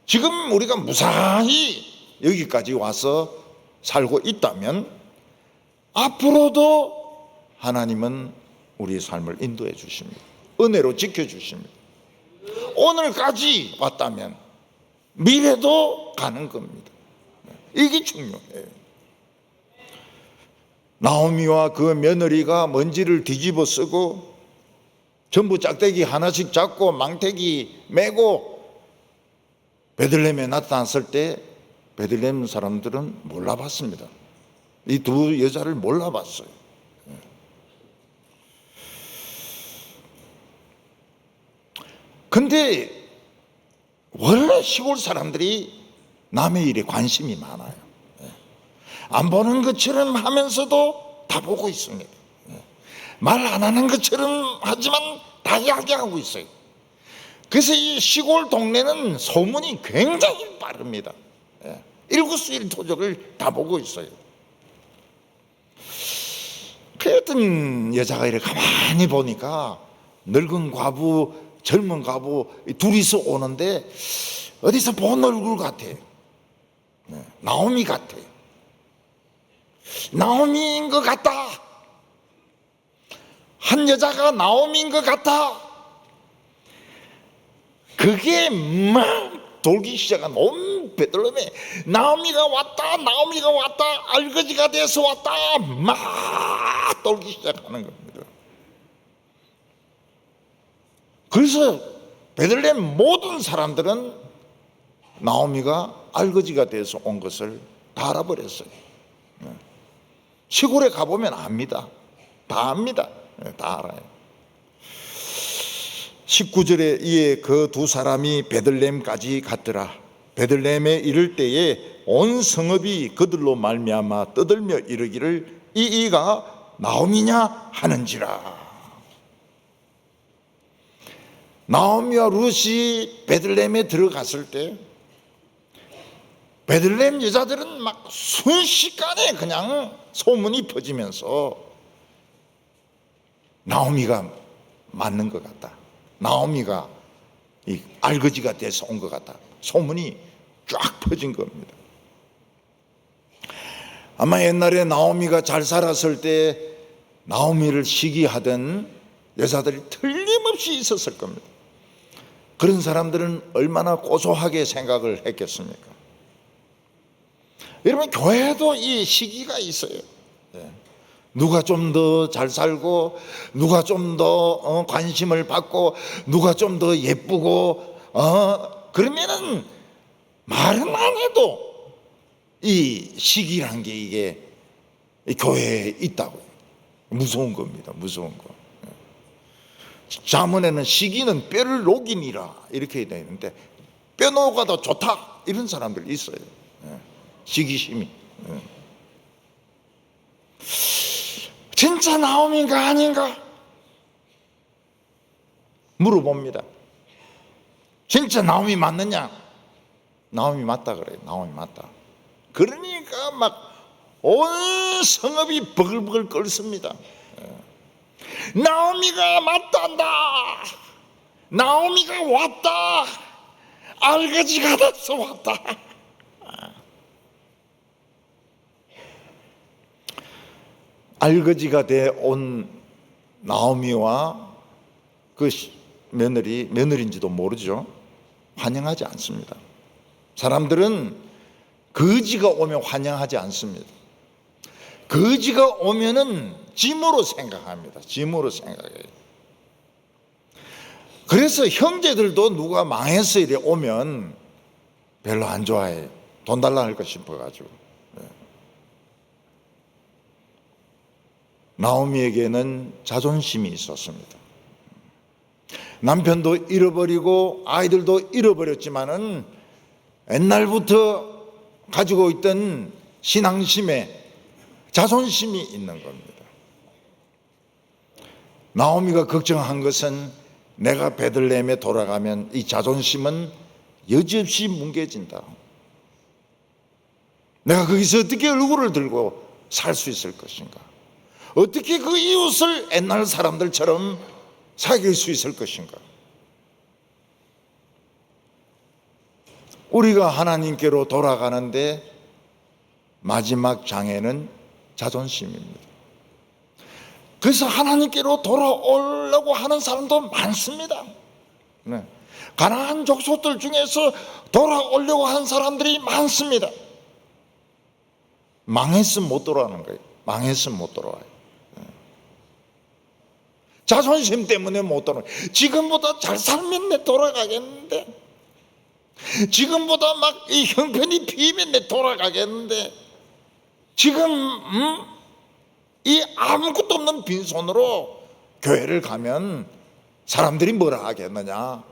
Speaker 1: 지금 우리가 무사히 여기까지 와서 살고 있다면 앞으로도 하나님은 우리의 삶을 인도해 주십니다. 은혜로 지켜주십니다. 오늘까지 왔다면 미래도 가는 겁니다. 이게 중요해요. 나오미와 그 며느리가 먼지를 뒤집어 쓰고 전부 짝대기 하나씩 잡고 망태기 메고 베들레헴에 나타났을 때 베들레헴 사람들은 몰라봤습니다. 이 두 여자를 몰라봤어요. 근데 원래 시골 사람들이 남의 일에 관심이 많아요. 안 보는 것처럼 하면서도 다 보고 있습니다. 말 안 하는 것처럼 하지만 다 이야기하고 있어요. 그래서 이 시골 동네는 소문이 굉장히 빠릅니다. 일거수일투족을 다 보고 있어요. 그 어떤 여자가 이렇게 가만히 보니까 늙은 과부, 젊은 과부 둘이서 오는데 어디서 본 얼굴 같아. 나오미 같아. 나오미인 것 같다. 한 여자가 나오미인 것 같아. 그게 막 돌기 시작한 온 베들레헴에 나오미가 왔다, 나오미가 왔다, 알거지가 돼서 왔다, 막 돌기 시작하는 겁니다. 그래서 베들레헴 모든 사람들은 나오미가 알거지가 돼서 온 것을 다 알아버렸어요. 시골에 가보면 압니다. 다 압니다. 다 알아요. 19절에 이에 그 두 사람이 베들레헴까지 갔더라. 베들레헴에 이를 때에 온 성읍이 그들로 말미암아 떠들며 이르기를 이가 나오미냐 하는지라. 나오미와 룻이 베들레헴에 들어갔을 때 베들레헴 여자들은 막 순식간에 그냥 소문이 퍼지면서 나오미가 맞는 것 같다. 나오미가 이 알거지가 돼서 온 것 같다. 소문이 쫙 퍼진 겁니다. 아마 옛날에 나오미가 잘 살았을 때 나오미를 시기하던 여자들이 틀림없이 있었을 겁니다. 그런 사람들은 얼마나 고소하게 생각을 했겠습니까? 여러분, 교회도 이 시기가 있어요. 누가 좀 더 잘 살고, 누가 좀 더 관심을 받고, 누가 좀 더 예쁘고, 그러면은 말은 안 해도 이 시기란 게 이게 교회에 있다고. 무서운 겁니다. 무서운 거. 자문에는 시기는 뼈를 녹이니라 이렇게 되어 있는데, 뼈 녹아도 좋다 이런 사람들이 있어요. 시기심이. 진짜 나오미인가 아닌가 물어봅니다. 진짜 나오미 맞느냐? 나오미 맞다 그래요. 나오미 맞다. 그러니까 막 온 성읍이 버글버글 끓습니다. 나오미가 맞단다. 나오미가 왔다. 알거지가 돼서 왔다. 알거지가 돼 온 나오미와 그 며느리인지도 모르죠. 환영하지 않습니다. 사람들은 거지가 오면 환영하지 않습니다. 거지가 오면은 짐으로 생각합니다. 짐으로 생각해요. 그래서 형제들도 누가 망해서 이래 오면 별로 안 좋아해. 돈 달라 할 거 싶어가지고. 나오미에게는 자존심이 있었습니다. 남편도 잃어버리고 아이들도 잃어버렸지만은 옛날부터 가지고 있던 신앙심에 자존심이 있는 겁니다. 나오미가 걱정한 것은 내가 베들레헴에 돌아가면 이 자존심은 여지없이 뭉개진다. 내가 거기서 어떻게 얼굴을 들고 살 수 있을 것인가? 어떻게 그 이웃을 옛날 사람들처럼 사귈 수 있을 것인가? 우리가 하나님께로 돌아가는데 마지막 장애는 자존심입니다. 그래서 하나님께로 돌아오려고 하는 사람도 많습니다. 가난한 족속들 중에서 돌아오려고 하는 사람들이 많습니다. 망했으면 못 돌아오는 거예요. 망했으면 못 돌아와요. 자존심 때문에 못 돌아와요. 지금보다 잘 살면 내 돌아가겠는데, 지금보다 막 이 형편이 피면 내 돌아가겠는데, 지금 이 아무것도 없는 빈손으로 교회를 가면 사람들이 뭐라 하겠느냐,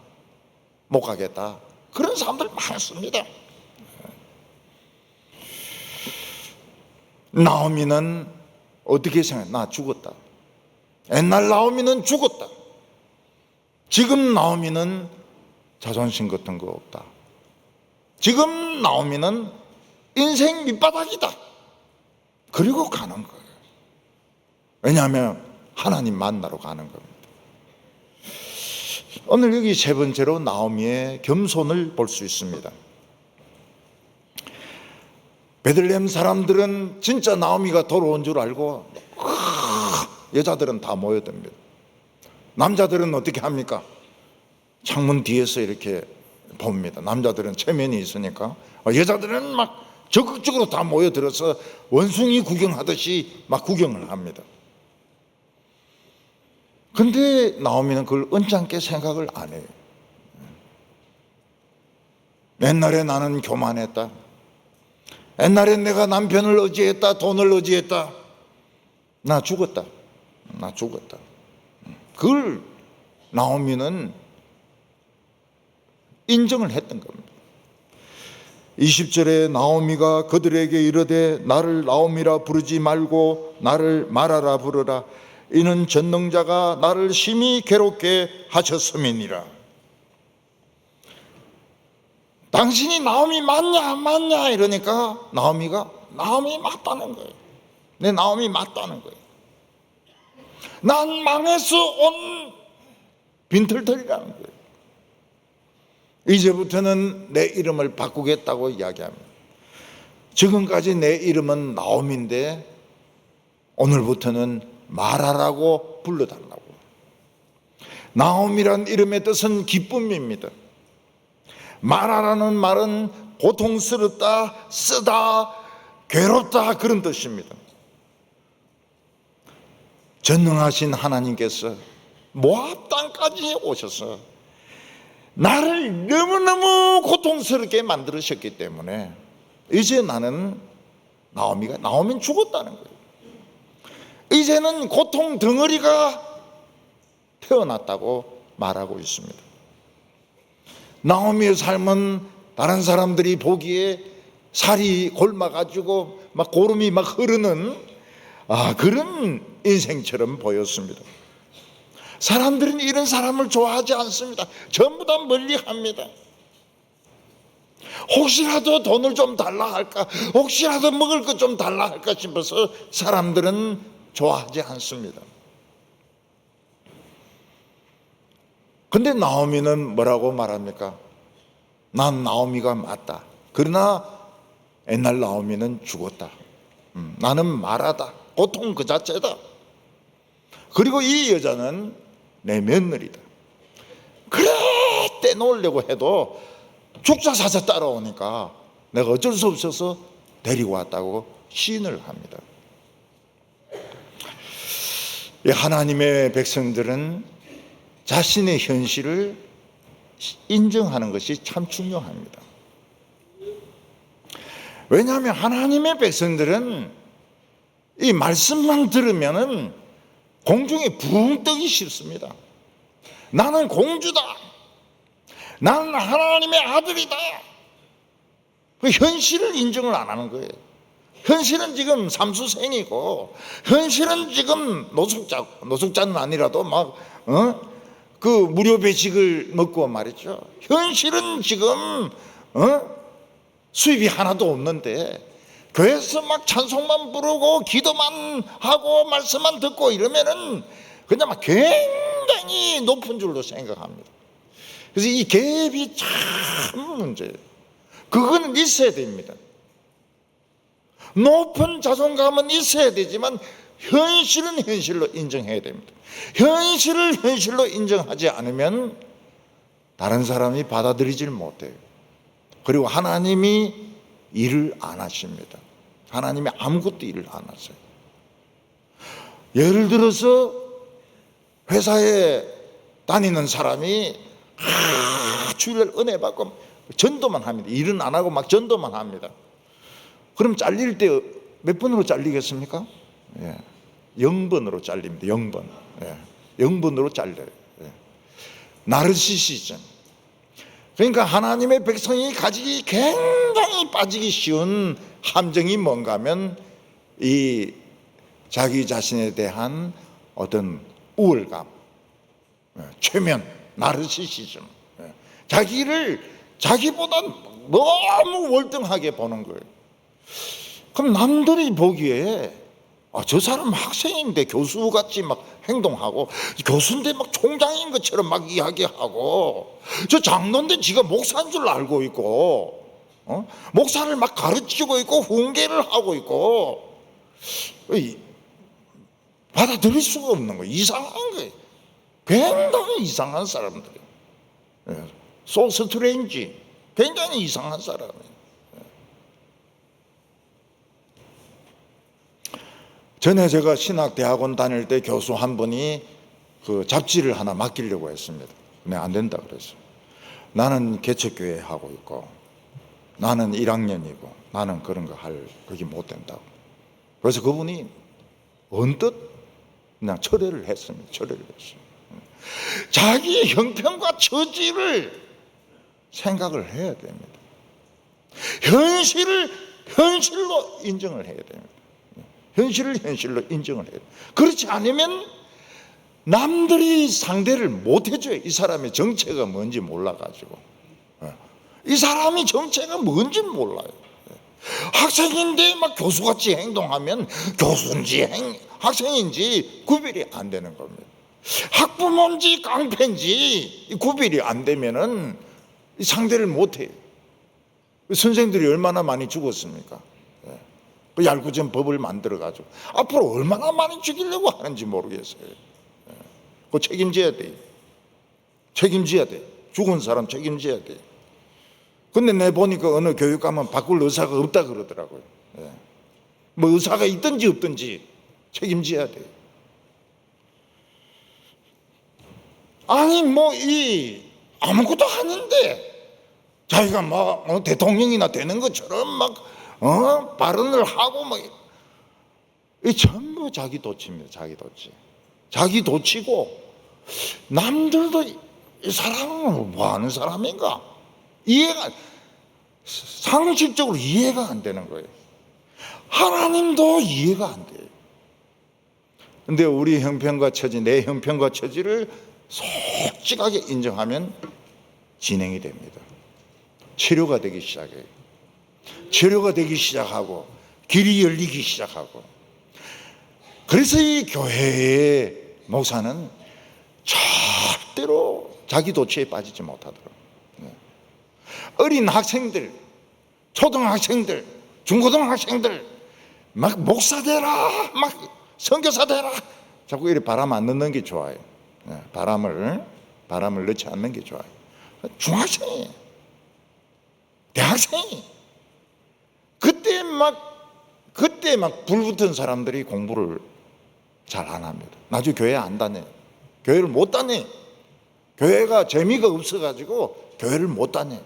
Speaker 1: 못 가겠다. 그런 사람들 많습니다. 나오미는 어떻게 생각해? 나 죽었다. 옛날 나오미는 죽었다. 지금 나오미는 자존심 같은 거 없다. 지금 나오미는 인생 밑바닥이다. 그리고 가는 거예요. 왜냐하면 하나님 만나러 가는 겁니다. 오늘 여기 세 번째로 나오미의 겸손을 볼 수 있습니다. 베들레헴 사람들은 진짜 나오미가 돌아온 줄 알고 여자들은 다 모여듭니다. 남자들은 어떻게 합니까? 창문 뒤에서 이렇게 봅니다. 남자들은 체면이 있으니까. 여자들은 막 적극적으로 다 모여들어서 원숭이 구경하듯이 막 구경을 합니다. 근데 나오미는 그걸 언짢게 생각을 안 해요. 옛날에 나는 교만했다. 옛날에 내가 남편을 의지했다. 돈을 의지했다. 나 죽었다. 그걸 나오미는 인정을 했던 겁니다. 20절에 나오미가 그들에게 이르되 나를 나오미라 부르지 말고 나를 마라라 부르라. 이는 전능자가 나를 심히 괴롭게 하셨음이니라. 당신이 나오미 맞냐 이러니까 나오미가 나오미 맞다는 거예요. 내 나오미 맞다는 거예요. 난 망해서 온 빈털털이라는 거예요. 이제부터는 내 이름을 바꾸겠다고 이야기합니다. 지금까지 내 이름은 나오미인데 오늘부터는 마라라고 불러달라고. 나오미란 이름의 뜻은 기쁨입니다. 마라라는 말은 고통스럽다, 쓰다, 괴롭다 그런 뜻입니다. 전능하신 하나님께서 모압 땅까지 오셔서 나를 너무너무 고통스럽게 만들으셨기 때문에 이제 나는 나오미는 죽었다는 거예요. 이제는 고통 덩어리가 태어났다고 말하고 있습니다. 나오미의 삶은 다른 사람들이 보기에 살이 골마가지고 막 고름이 막 흐르는 그런 인생처럼 보였습니다. 사람들은 이런 사람을 좋아하지 않습니다. 전부 다 멀리합니다. 혹시라도 돈을 좀 달라 할까, 혹시라도 먹을 것 좀 달라 할까 싶어서 사람들은 좋아하지 않습니다. 근데 나오미는 뭐라고 말합니까? 난 나오미가 맞다. 그러나 옛날 나오미는 죽었다. 나는 마라다. 고통 그 자체다. 그리고 이 여자는 내 며느리다. 그래 떼놓으려고 해도 죽자 사자 따라오니까 내가 어쩔 수 없어서 데리고 왔다고 시인을 합니다. 하나님의 백성들은 자신의 현실을 인정하는 것이 참 중요합니다. 왜냐하면 하나님의 백성들은 이 말씀만 들으면은 공중에 붕 뜨기 싫습니다. 나는 공주다. 나는 하나님의 아들이다. 그 현실을 인정을 안 하는 거예요. 현실은 지금 삼수생이고, 현실은 지금 노숙자는 아니라도 그 무료 배식을 먹고 말이죠. 현실은 지금 수입이 하나도 없는데 교회에서 막 찬송만 부르고 기도만 하고 말씀만 듣고 이러면은 그냥 막 굉장히 높은 줄로 생각합니다. 그래서 이 갭이 참 문제예요. 그거는 있어야 됩니다. 높은 자존감은 있어야 되지만 현실은 현실로 인정해야 됩니다. 현실을 현실로 인정하지 않으면 다른 사람이 받아들이질 못해요. 그리고 하나님이 일을 안 하십니다. 하나님이 아무것도 일을 안 하세요. 예를 들어서 회사에 다니는 사람이 주일 은혜 받고 전도만 합니다. 일은 안 하고 막 전도만 합니다. 그럼 잘릴 때 몇 번으로 잘리겠습니까? 0번으로 잘립니다. 0번. 0번으로 잘려요. 나르시시즘. 그러니까 하나님의 백성이 가지기 굉장히 빠지기 쉬운 함정이 뭔가 하면 이 자기 자신에 대한 어떤 우월감, 최면, 나르시시즘, 자기를 자기보다 너무 월등하게 보는 거예요. 그럼 남들이 보기에 저 사람 학생인데 교수같이 막 행동하고, 교수인데 막 총장인 것처럼 막 이야기하고, 저 장로인데 지가 목사인 줄 알고 있고, 목사를 막 가르치고 있고 훈계를 하고 있고, 받아들일 수가 없는 거예요. 이상한 거예요. 굉장히 이상한 사람들이에요. So strange. 굉장히 이상한 사람이에요. 전에 제가 신학대학원 다닐 때 교수 한 분이 그 잡지를 하나 맡기려고 했습니다. 근데 안 된다 그랬어요. 나는 개척교회 하고 있고, 나는 1학년이고, 나는 그런 거 그게 못 된다고. 그래서 그분이 언뜻 그냥 철회를 했습니다. 철회를 했어요. 자기의 형편과 처지를 생각을 해야 됩니다. 현실로 인정을 해야 됩니다. 현실을 현실로 인정을 해요. 그렇지 않으면 남들이 상대를 못 해줘요. 이 사람의 정체가 뭔지 몰라가지고. 이 사람이 정체가 뭔지 몰라요. 학생인데 막 교수같이 행동하면 교수인지 학생인지 구별이 안 되는 겁니다. 학부모인지 깡패인지 구별이 안 되면은 상대를 못 해요. 선생들이 얼마나 많이 죽었습니까? 그 얄궂은 법을 만들어가지고 앞으로 얼마나 많이 죽이려고 하는지 모르겠어요. 그 책임져야 돼. 책임져야 돼. 죽은 사람 책임져야 돼. 근데 내 보니까 어느 교육 가면 바꿀 의사가 없다 그러더라고요. 뭐 의사가 있든지 없든지 책임져야 돼. 아니 아무것도 아닌데 자기가 막 대통령이나 되는 것처럼 막 발언을 하고 이 전부 자기 도치입니다. 자기 도치. 자기 도치고 남들도 이 사람은 뭐 하는 사람인가? 상식적으로 이해가 안 되는 거예요. 하나님도 이해가 안 돼요. 근데 우리 형편과 처지, 내 형편과 처지를 솔직하게 인정하면 진행이 됩니다. 치료가 되기 시작해요. 치료가 되기 시작하고 길이 열리기 시작하고. 그래서 이 교회의 목사는 절대로 자기 도취에 빠지지 못하더라고요. 어린 학생들, 초등학생들, 중고등학생들 막 목사 되라, 막 선교사 되라, 자꾸 이렇게 바람 안 넣는 게 좋아요. 바람을 넣지 않는 게 좋아요. 중학생이, 대학생이 그때 막 불붙은 사람들이 공부를 잘 안 합니다. 나중에 교회 안 다녀요. 교회를 못 다녀요. 교회가 재미가 없어가지고 교회를 못 다녀요.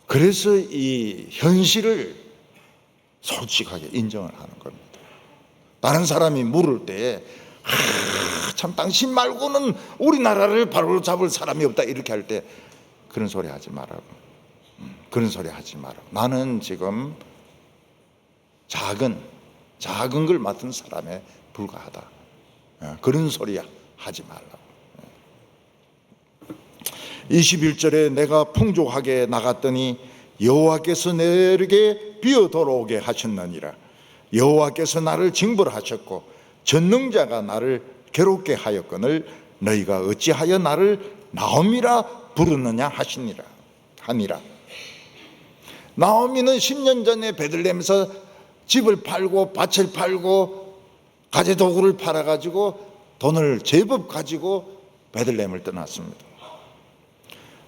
Speaker 1: 그래서 이 현실을 솔직하게 인정을 하는 겁니다. 다른 사람이 물을 때 참 당신 말고는 우리나라를 바로 잡을 사람이 없다 이렇게 할 때 그런 소리 하지 말라고. 그런 소리 하지 마라. 나는 지금 작은 걸 맡은 사람에 불과하다. 그런 소리 하지 말라고. 21절에 내가 풍족하게 나갔더니 여호와께서 내게 비어 돌아오게 하셨느니라. 여호와께서 나를 징벌하셨고 전능자가 나를 괴롭게 하였거늘 너희가 어찌하여 나를 나옴이라 부르느냐 하니라. 나오미는 10년 전에 베들레헴에서 집을 팔고 밭을 팔고 가재도구를 팔아가지고 돈을 제법 가지고 베들레헴을 떠났습니다.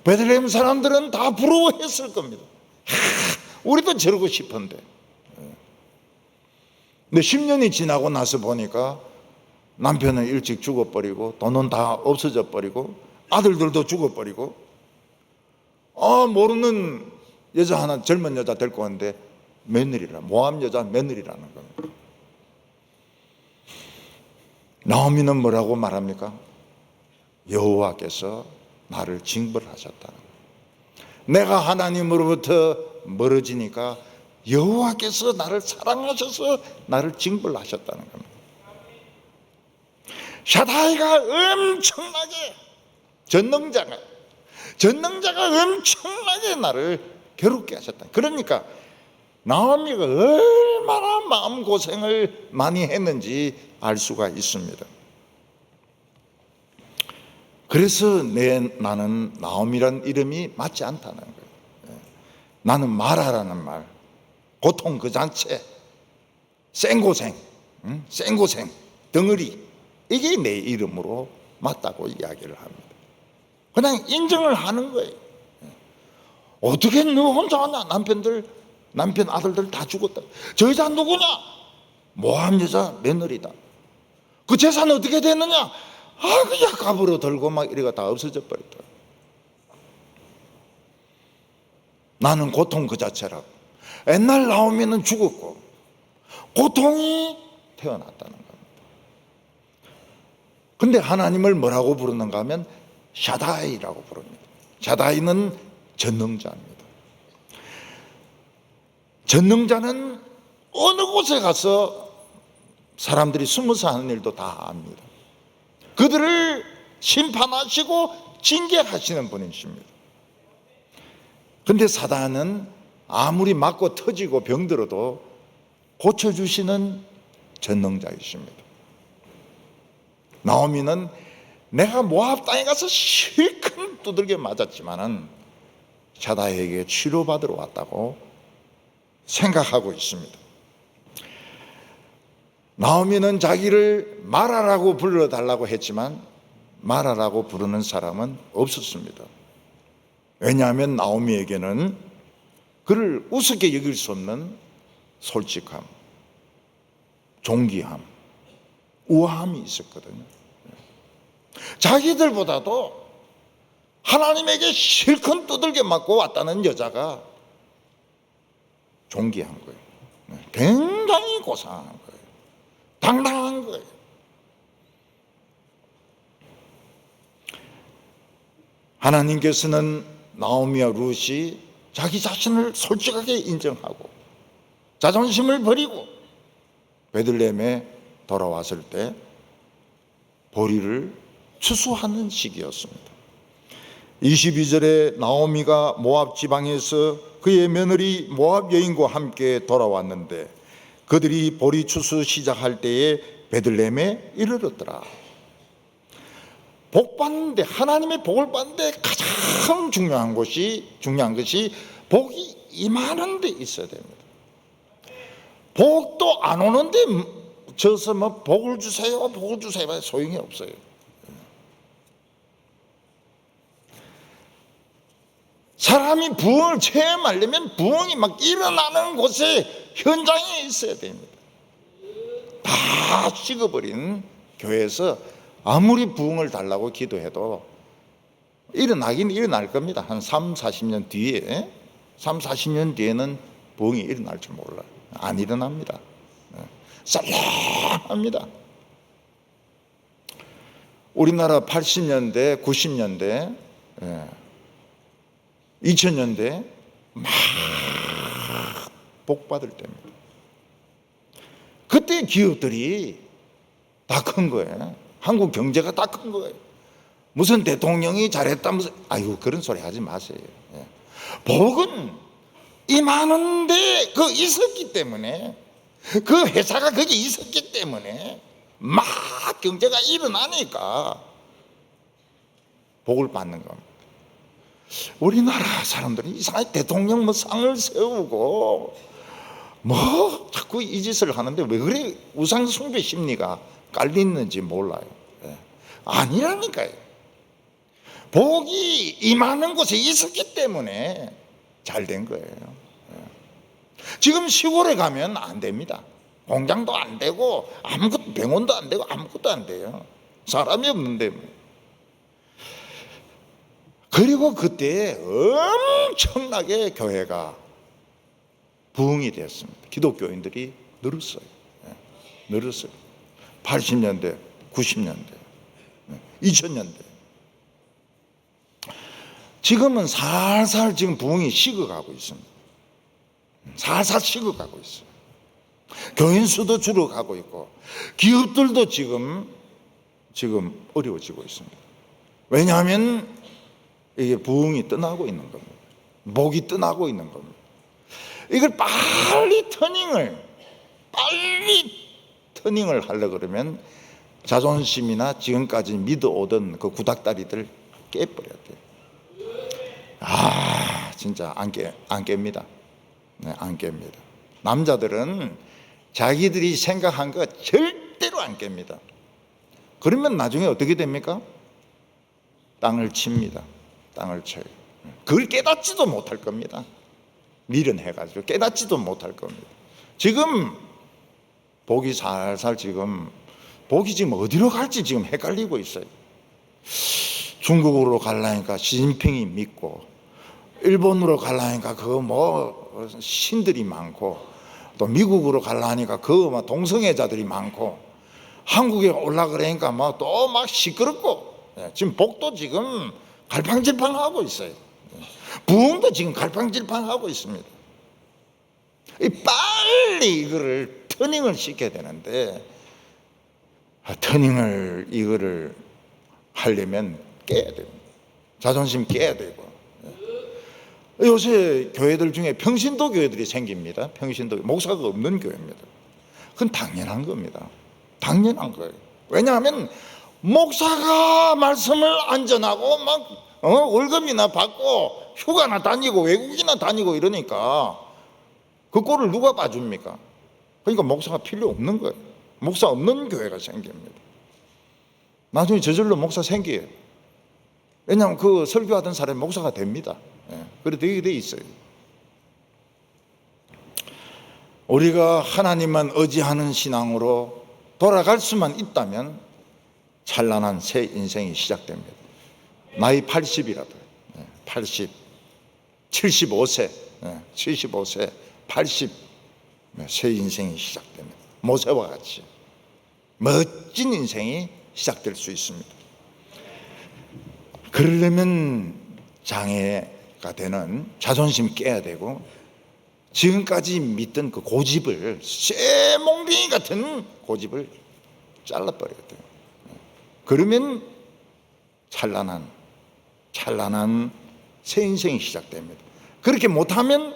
Speaker 1: 베들레헴 사람들은 다 부러워했을 겁니다. 우리도 저러고 싶은데. 근데 10년이 지나고 나서 보니까 남편은 일찍 죽어버리고 돈은 다 없어져 버리고 아들들도 죽어버리고 모르는 여자 하나 젊은 여자 데리고 왔는데 며느리라, 모함 여자 며느리라는 겁니다. 나오미는 뭐라고 말합니까? 여호와께서 나를 징벌하셨다. 내가 하나님으로부터 멀어지니까 여호와께서 나를 사랑하셔서 나를 징벌하셨다는 겁니다. 샤다이가 엄청나게 전능자가 엄청나게 나를 괴롭게 하셨다. 그러니까 나오미가 얼마나 마음고생을 많이 했는지 알 수가 있습니다. 그래서 나는 나오미란 이름이 맞지 않다는 거예요. 나는 마라라는 말, 고통 그 자체, 생고생, 덩어리, 이게 내 이름으로 맞다고 이야기를 합니다. 그냥 인정을 하는 거예요. 어떻게 너 혼자 하냐? 남편 아들들 다 죽었다. 저 여자 누구냐? 모함 여자 며느리다. 그 재산 어떻게 됐느냐? 그냥 갑으로 들고 막 이래가 다 없어져 버렸다. 나는 고통 그 자체라고. 옛날 나오면은 죽었고 고통이 태어났다는 겁니다. 근데 하나님을 뭐라고 부르는가 하면 샤다이라고 부릅니다. 샤다이는 전능자입니다. 전능자는 어느 곳에 가서 사람들이 숨어서 하는 일도 다 압니다. 그들을 심판하시고 징계하시는 분이십니다. 근데 사단은 아무리 맞고 터지고 병들어도 고쳐주시는 전능자이십니다. 나오미는 내가 모압 땅에 가서 실컷 두들겨 맞았지만은 샤다이에게 치료받으러 왔다고 생각하고 있습니다. 나오미는 자기를 마라라고 불러달라고 했지만 마라라고 부르는 사람은 없었습니다. 왜냐하면 나오미에게는 그를 우습게 여길 수 없는 솔직함, 존귀함, 우아함이 있었거든요. 자기들보다도 하나님에게 실컷 두들겨 맞고 왔다는 여자가 존귀한 거예요. 굉장히 고상한 거예요. 당당한 거예요. 하나님께서는 나오미와 룻이 자기 자신을 솔직하게 인정하고 자존심을 버리고 베들레헴에 돌아왔을 때 보리를 추수하는 시기였습니다. 22절에 나오미가 모압 지방에서 그의 며느리 모압 여인과 함께 돌아왔는데 그들이 보리 추수 시작할 때에 베들레헴에 이르렀더라. 복 받는데, 하나님의 복을 받는데 가장 중요한 것이 복이 임하는 데 있어야 됩니다. 복도 안 오는데 저서 뭐 복을 주세요 소용이 없어요. 사람이 부흥을 체험하려면 부흥이 막 일어나는 곳에 현장에 있어야 됩니다. 다 식어버린 교회에서 아무리 부흥을 달라고 기도해도 일어나긴 일어날 겁니다. 한 30-40년 뒤에 30-40년 뒤에는 부흥이 일어날 줄 몰라요. 안 일어납니다. 썰렁합니다. 우리나라 80년대 90년대 2000년대 막 복받을 때입니다. 그때 기업들이 다 큰 거예요. 한국 경제가 다 큰 거예요. 무슨 대통령이 잘했다 무슨 그런 소리 하지 마세요. 복은 임하는데 그 있었기 때문에 그 회사가 거기 있었기 때문에 막 경제가 일어나니까 복을 받는 겁니다. 우리나라 사람들이 이상하게 대통령 뭐 상을 세우고 뭐 자꾸 이 짓을 하는데 왜 그래 우상 숭배 심리가 깔리는지 몰라요. 아니라니까요. 복이 임하는 곳에 있었기 때문에 잘 된 거예요. 지금 시골에 가면 안 됩니다. 공장도 안 되고 아무것도 병원도 안 되고 아무것도 안 돼요. 사람이 없는데. 그리고 그때 엄청나게 교회가 부흥이 됐습니다. 기독교인들이 늘었어요. 늘었어요. 80년대, 90년대, 2000년대. 지금은 살살 지금 부흥이 식어가고 있습니다. 살살 식어가고 있어요. 교인 수도 줄어가고 있고 기업들도 지금 어려워지고 있습니다. 왜냐하면 이게 부흥이 떠나고 있는 겁니다. 복이 떠나고 있는 겁니다. 이걸 빨리 터닝을 하려고 그러면 자존심이나 지금까지 믿어오던 그 구닥다리들 깨버려야 돼요. 진짜 안 깹니다. 네, 안 깹니다. 남자들은 자기들이 생각한 거 절대로 안 깹니다. 그러면 나중에 어떻게 됩니까? 땅을 칩니다. 땅을 쳐요. 그걸 깨닫지도 못할 겁니다. 미련해가지고 깨닫지도 못할 겁니다. 지금 복이 살살 복이 지금 어디로 갈지 지금 헷갈리고 있어요. 중국으로 가려니까 시진핑이 믿고, 일본으로 가려니까 신들이 많고, 또 미국으로 가려니까 동성애자들이 많고, 한국에 올라가려니까 또 시끄럽고, 지금 복도 지금 갈팡질팡하고 있어요. 부흥도 지금 갈팡질팡하고 있습니다. 빨리 이거를 터닝을 시켜야 되는데, 이거를 하려면 깨야 됩니다. 자존심 깨야 되고. 요새 교회들 중에 평신도 교회들이 생깁니다. 평신도 목사가 없는 교회입니다. 그건 당연한 겁니다. 당연한 거예요. 왜냐하면 목사가 말씀을 안전하고 월급이나 받고 휴가나 다니고 외국이나 다니고 이러니까 그 꼴을 누가 봐줍니까? 그러니까 목사가 필요 없는 거예요. 목사 없는 교회가 생깁니다. 나중에 저절로 목사 생겨요. 왜냐하면 그 설교하던 사람이 목사가 됩니다. 그래 되게 돼 있어요. 우리가 하나님만 의지하는 신앙으로 돌아갈 수만 있다면 찬란한 새 인생이 시작됩니다. 나이 80이라도 80, 75세, 75세, 80, 새 인생이 시작됩니다. 모세와 같이 멋진 인생이 시작될 수 있습니다. 그러려면 장애가 되는 자존심 깨야 되고, 지금까지 믿던 그 고집을, 쇠몽둥이 같은 고집을 잘라버려야 돼요. 그러면 찬란한 새 인생이 시작됩니다. 그렇게 못하면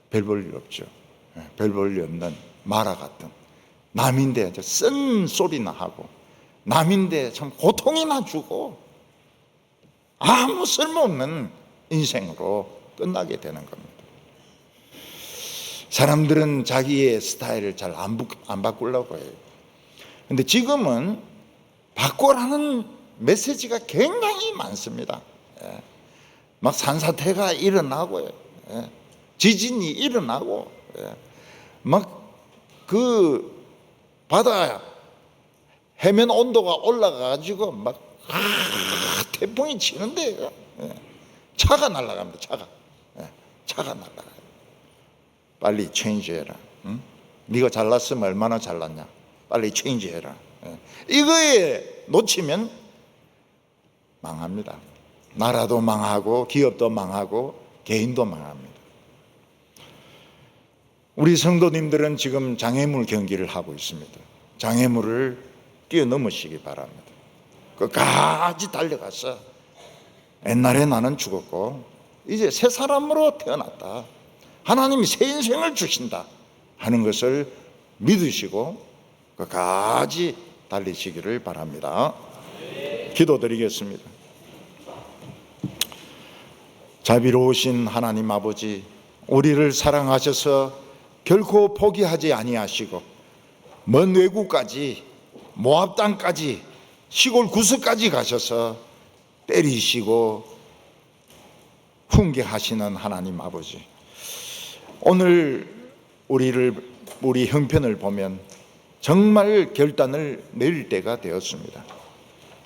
Speaker 1: 별 볼 일 없죠. 별 볼 일 없는 마라 같은, 남인데 쓴 소리나 하고, 남인데 참 고통이나 주고 아무 쓸모없는 인생으로 끝나게 되는 겁니다. 사람들은 자기의 스타일을 잘 안 바꾸려고 해요. 근데 지금은 바꾸라는 메시지가 굉장히 많습니다. 막 산사태가 일어나고, 지진이 일어나고, 막 그 바다 해면 온도가 올라가가지고 태풍이 치는데 차가 날아갑니다. 차가 날아가요. 빨리 체인지해라. 네가 잘났으면 얼마나 잘났냐. 빨리 체인지해라. 이거에 놓치면 망합니다. 나라도 망하고 기업도 망하고 개인도 망합니다. 우리 성도님들은 지금 장애물 경기를 하고 있습니다. 장애물을 뛰어넘으시기 바랍니다. 끝까지 달려가서 옛날에 나는 죽었고 이제 새 사람으로 태어났다, 하나님이 새 인생을 주신다 하는 것을 믿으시고 끝까지 달리시기를 바랍니다. 기도드리겠습니다. 자비로우신 하나님 아버지, 우리를 사랑하셔서 결코 포기하지 아니하시고 먼 외국까지, 모압 땅까지, 시골 구석까지 가셔서 때리시고 훈계하시는 하나님 아버지, 오늘 우리 형편을 보면 정말 결단을 내릴 때가 되었습니다.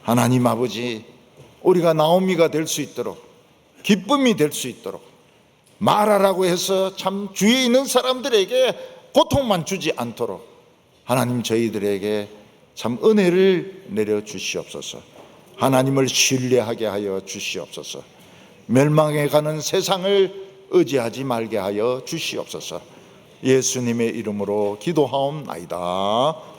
Speaker 1: 하나님 아버지, 우리가 나오미가 될 수 있도록, 기쁨이 될 수 있도록, 말하라고 해서 참 주위에 있는 사람들에게 고통만 주지 않도록 하나님 저희들에게 참 은혜를 내려 주시옵소서. 하나님을 신뢰하게 하여 주시옵소서. 멸망해 가는 세상을 의지하지 말게 하여 주시옵소서. 예수님의 이름으로 기도하옵나이다.